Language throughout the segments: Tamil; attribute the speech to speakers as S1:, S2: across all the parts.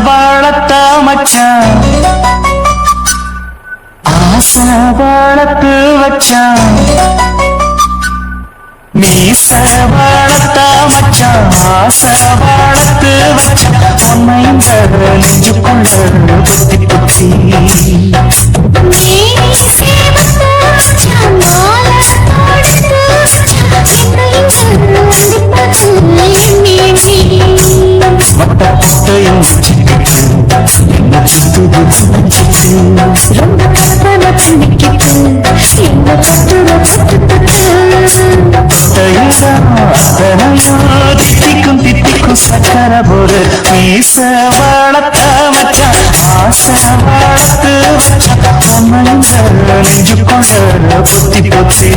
S1: வளர்த்த மச்சான் ஆசை வளர்த்து வச்சான் மீச வளர்த்த மச்சான் ஆசை வளர்த்து வச்சான் பொன்னைந்த நெஞ்சுக்குள்ள புத்தி புத்தி மட்ட பொட்டையும் வச்சுக்கிட்டு என்ன சுத்துது
S2: ரொம்ப கற்பனை பண்ணிக்கிட்டு என்ன
S1: தித்திக்கும் தித்திக்கும் சக்கர போரு மீச வளர்த்த மச்சான் ஆசை வளர்த்து வச்சான் பொன்னைந்த நெஞ்சுக்குள்ள புத்தி புத்தி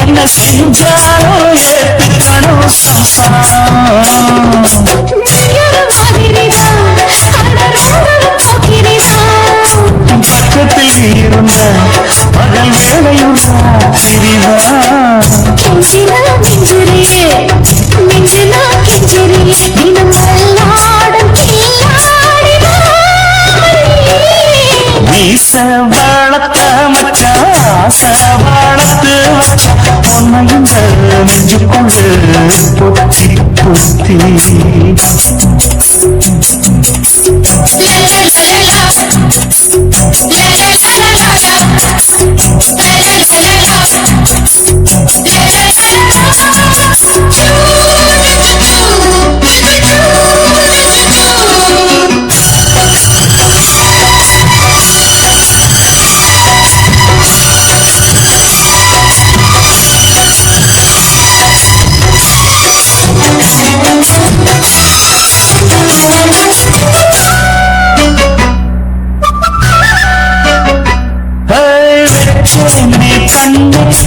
S1: என்ன செஞ்சாலோ ஏத்துக்கணும் பக்கத்தில் இருந்த பகல் வேலையும் மீச வளர்த்த மச்சான் ஆசை வளர்த்து வச்சான் பொன்னைந்த நெஞ்சுக்குள்ள பொத்தி பொத்தி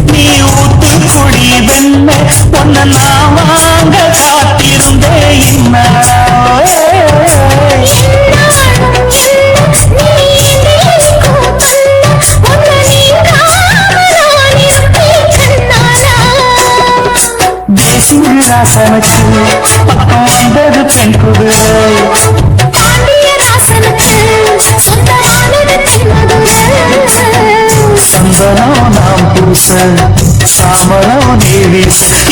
S1: நீ ஊத்து குடி வெண்ண பொன்ன நான் வாங்க காத்திருந்தே தேசிய சமைச்சு பக்கம் வந்தது பெண் குதிரை சந்தனம் நாம் பூச சாமரம் நீவி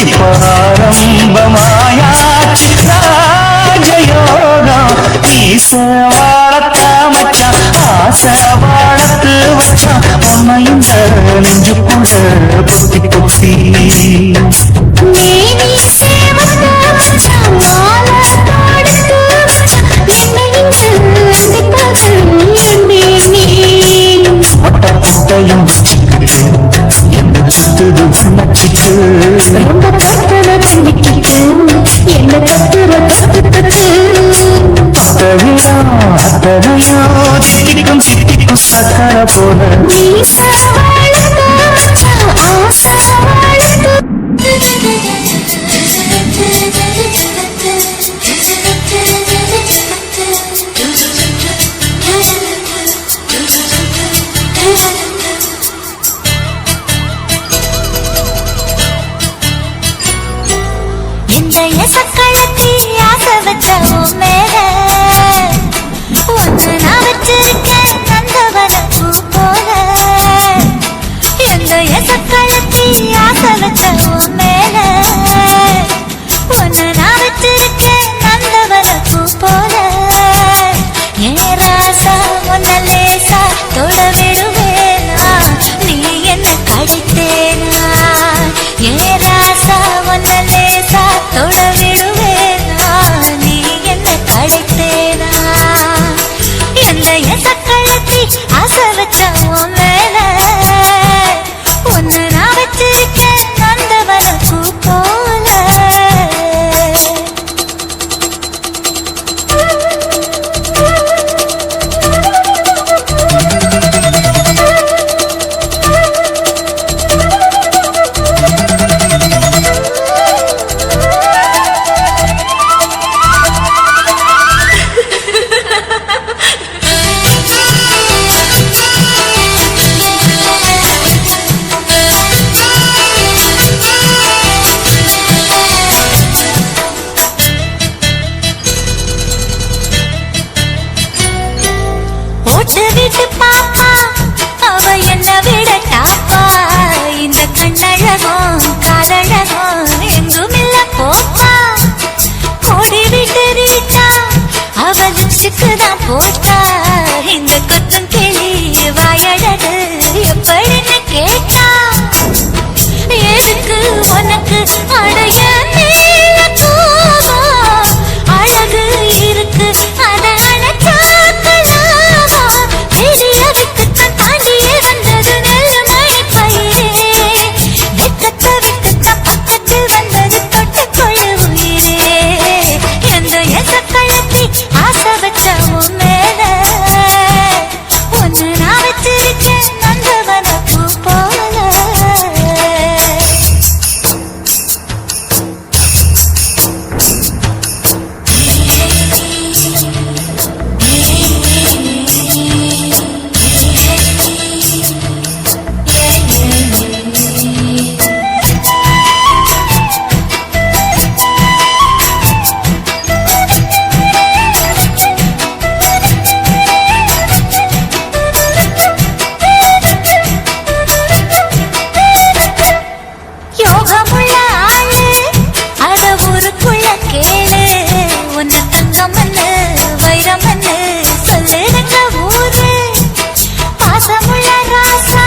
S1: இப்ப ஆரம்பமாயாச்சு ராஜயோகம் ஈச வளர்த்த மச்சான் ஆசை வளர்த்து வச்சான் பொன்னைந்த நெஞ்சுக்குள்ள புத்தி புத்தி பொட்டையும் வச்சுக்கிட்டு என்ன சுத்துது நச்சிட்டு
S2: ரொம்ப கற்பனை பண்ணிக்கிட்டு என்ன
S1: அத்தனையோ தித்திக்கும் சித்திக்கும் சக்கர போல
S2: வச்ச உன் மேல ஒன்னு நான் வச்சிருக்கேன் நந்தவன பூ போல. ஓட்டு வீட்டு பாப்பா அவ என்ன விட டாப்பா. இந்த கண்ணழகும் காதழகும் எங்கும் இல்ல போப்பா. கோடி விட்டு ரீட்டா அவ லிப்ஸுக்கு தான் போட்டா. இந்த கொத்தும் கிளி வாயழகு எப்படின்னு கேட்டா. எதுக்கு உனக்கு அடைய நீல கோபம்? அழகு இருக்கு அத அணைச்சாக்கலாமா? தெரியாதுக்குத்தான் தாண்டியே வந்தது நெல்லுமை பயிரே. வெக்கத்தை விட்டுத்தான் பக்கத்தில் வந்தது தொட்டுக்கொள்ளு உயிரே. எந்த எசக்கழத்தி ஆசை வச்ச உன் மேல ஒன்னு நான் வச்சிருக்கேன் நந்தவன பூ போல. யோகமுள்ள ஆளு அத ஊருக்குள்ள கேளு. உன்ன தங்கமன்னு வைரமன்னு சொல்லுங்க ஊரு. பாசமுள்ள ராசா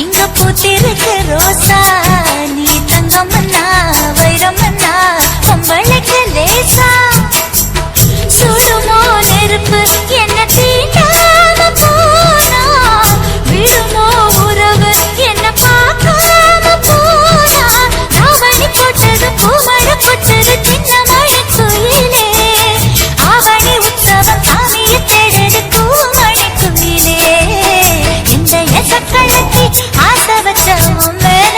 S2: இங்க பூத்திருக்கு ரோசா. நீ தங்கமன்னா வைரமன்னா பொம்பளைக்கு லேசா. சுடுமோ நெருப்பு என்ன தீண்டாம போனா. விடுமோ உறவு என்ன பார்க்காம போனா. ராவணி போட்டது பூமழை கொட்டது சின்ன மழை குயிலே. ஆவணி உற்சவம் சாமியை தேடுது பூமழை குயிலே. இந்த எசக்கழத்தி ஆசை வச்ச உன் மேல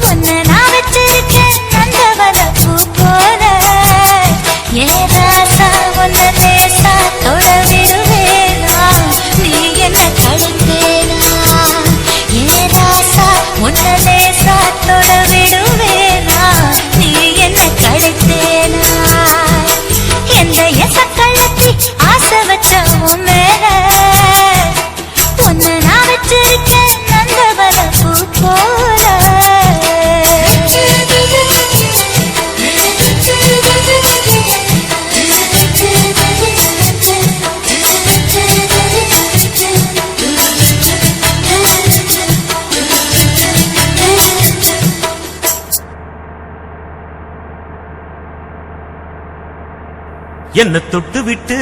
S2: ஒன்ன நான் வச்சிருக்கேன் நந்தவன பூ போல. ஏ ராசா ஒன்ன லேசா தொட விடுவேனா? நீ என்ன தடுத்தேனா? ஏ ராசா ஒன்ன லேசா தொட விடுவேனா? நீ என்ன தடுத்தேனா? எந்த எசக்கழத்தி ஆசை வச்ச உன் மேல ஒன்ன நான் வச்சிருக்கேன் நந்தவன பூ போல.
S1: என்ன தொட்டு விட்டு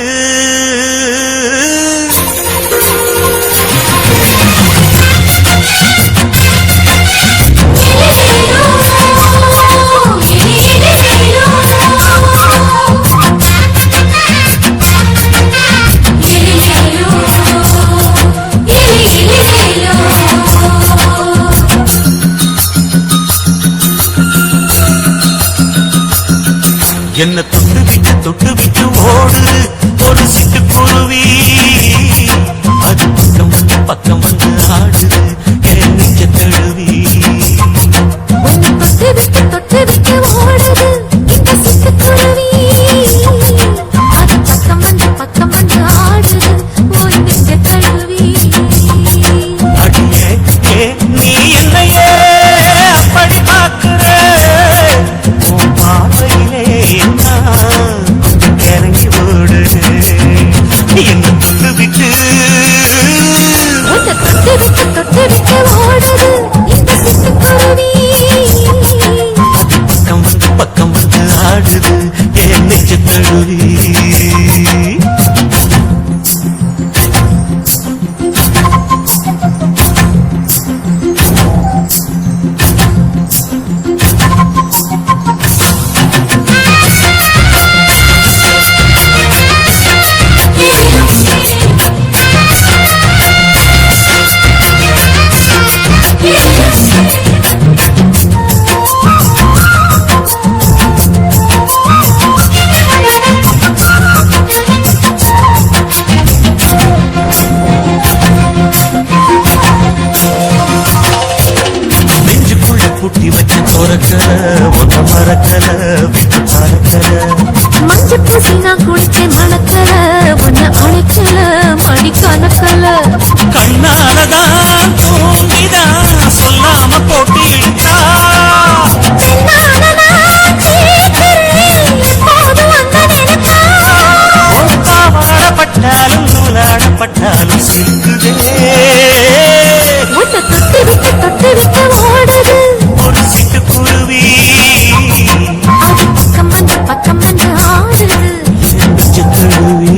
S1: என்ன தொட்டு விட்டு ஓடுது ஒரு சிட்டுக்குருவி. அது பக்கம் வந்து ஆடுது என் நெஞ்ச தழுவி.
S2: தொட்டு விட்டு ஓடுது இந்த சிட்டுக்குருவி. அது பக்கம் வந்து ஆடுது ஒரு நெஞ்ச தழுவி.
S1: அடியே நீ என்னையே அப்படி பார்க்கிற? உன் பார்வையிலே என்ன இறங்கி ஓடு. என்ன நடக்கல ஒன்ன மறக்கல விட்டு பறக்கல
S2: மஞ்ச பூசி நான் குளிச்சேன் மணக்கல உன்னை அணைக்கல மணி கணக்கல
S1: கண்ணாலதான் தூங்கிதான் சொல்லாம போட்டு இழுத்தா பாவாடப்பட்டாலும் நூலாடப்பட்டாலும் சிக்குதே
S2: தொட்டு விட்டு ஓடுது
S1: ஒரு சிட்டுக்குருவி
S2: அது பக்கம் வந்து ஆடுது
S1: பிச்சுக்குருவி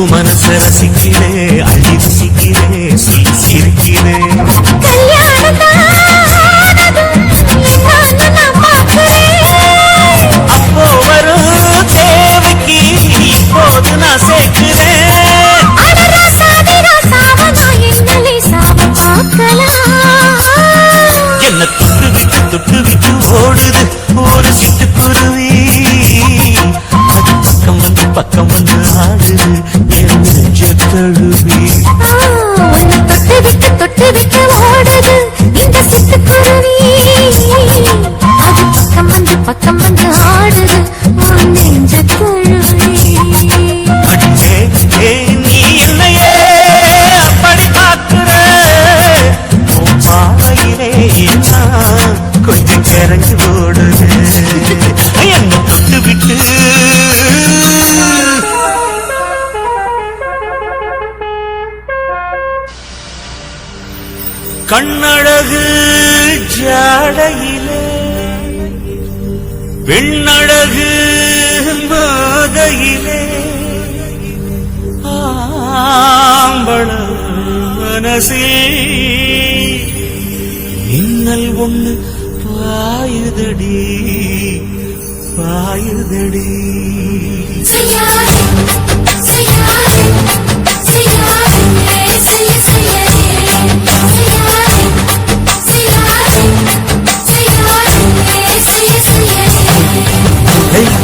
S1: மனச ரசிக்கிறே அள்ளி ருசிக்கிறே சொல்லி சிரிக்கிறே அப்போ வரும் தேவைக்கு இப்போது நான் சேர்க்கிறேன் என்ன தொட்டு விட்டு ஓடுது ஒரு சிட்டுக்குருவி அது பக்கம் வந்து ஆடுது என் நெஞ்ச தழுவி
S2: தொட்டு விட்டு ஓடுது இந்த சிட்டுக்குருவி அது பக்கம் வந்து ஆடுது உன் நெஞ்ச தழுவி
S1: நீ என்னையே அப்படி பார்க்கிற பாவையிலே கொஞ்சம் கிறங்கி ஓடுது என்ன தொட்டு விட்டு கண்ணழகு ஜாடையிலே பெண்ணழகு மாதையிலே ஆம்பள மனசில் மின்னல் ஒண்ணு பாயுதடி பாயுதடி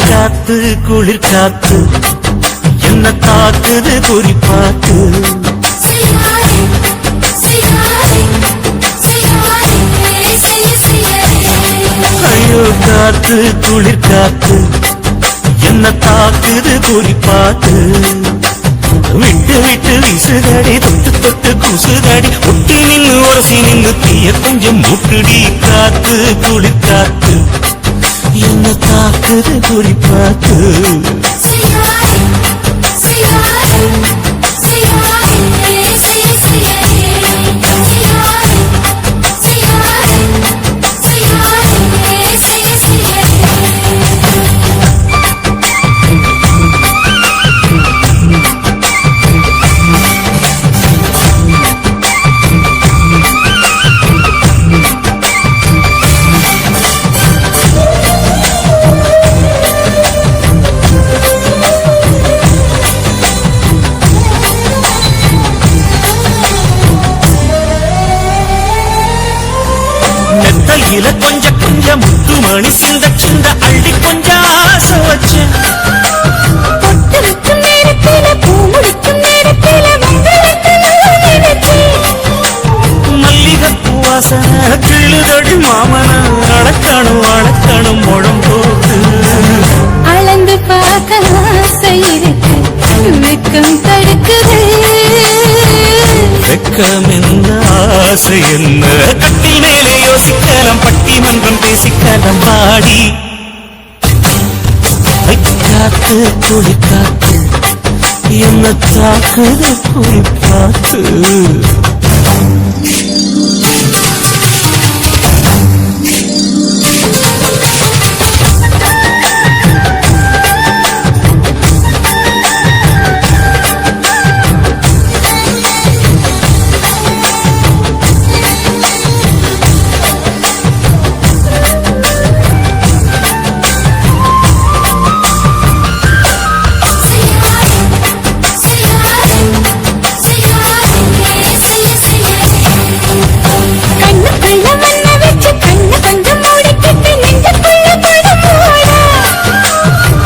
S1: காத்து குளிர் காத்து என்ன தாக்குது குறிப்பாத்து ஐயோ காத்து குளிர் காத்து என்ன தாக்குது குறிப்பாத்து விட்டு விட்டு விசுதடி தொட்டு குசுதடி ஒட்டி நின்னு உரசி நின்னு தீய கொஞ்சம் முட்டுடி காத்து குளிர் காத்து என்ன தாக்குது குறிப்பாத்து கையில கொஞ்சம் முத்து மணி சிந்த சிந்த அள்ளி கொஞ்சம் ஆசை வச்சேன் மல்லிகைப்பூ வாசனை கிள்ளுதடி மாமன அடக்கணும் முழம் போட்டு
S2: அளந்து பார்க்க ஆசை இருக்கு வெக்கம் தடுக்குது
S1: வெக்கம் என்ன ஆசை என்ன கட்டில் மேலே யோசிக்கலாம் பட்டி மன்றம் பேசிக்கலாம் பாடி காத்து குளி காத்து என்ன தாக்குத குறி பார்த்து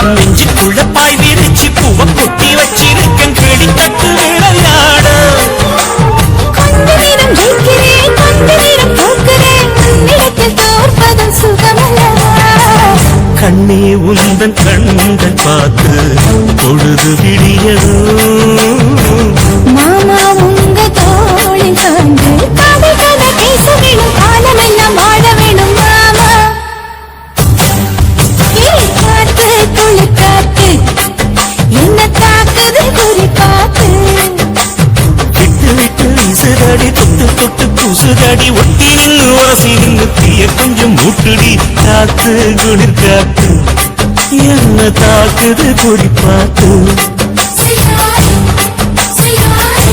S1: நெஞ்சுக்குள்ள பாய் விரிச்சு பூவ கொட்டி வச்சிருக்கேன் கிளி தட்டு விளையாட
S2: கொஞ்ச நேரம் ஜெயிக்கிறேன் கொஞ்ச நேரம் தோற்கிறேன் உன்னிடத்தில் தோற்பதும் சுகமல்லவா
S1: கண்ணே உந்தன் கண்கள் பார்த்து பொழுது விடியதோ
S2: மாமா உங்க தோழி சார்ந்து கதைகளை பேச வேணும் காலமெல்லாம் வாழ வேணும் மாமா காத்து துளி காத்து என்ன தாக்குது குறி பார்த்து
S1: விட்டு விட்டு விசுதடி தொட்டு தொட்டு புசுதடி ஒட்டி நின்று வாசி நின்று தீய கொஞ்சம் மூட்டுடி காத்து குளிர் காத்து என்ன தாக்குது குறி பார்த்து
S2: சிகாரி சிகாரி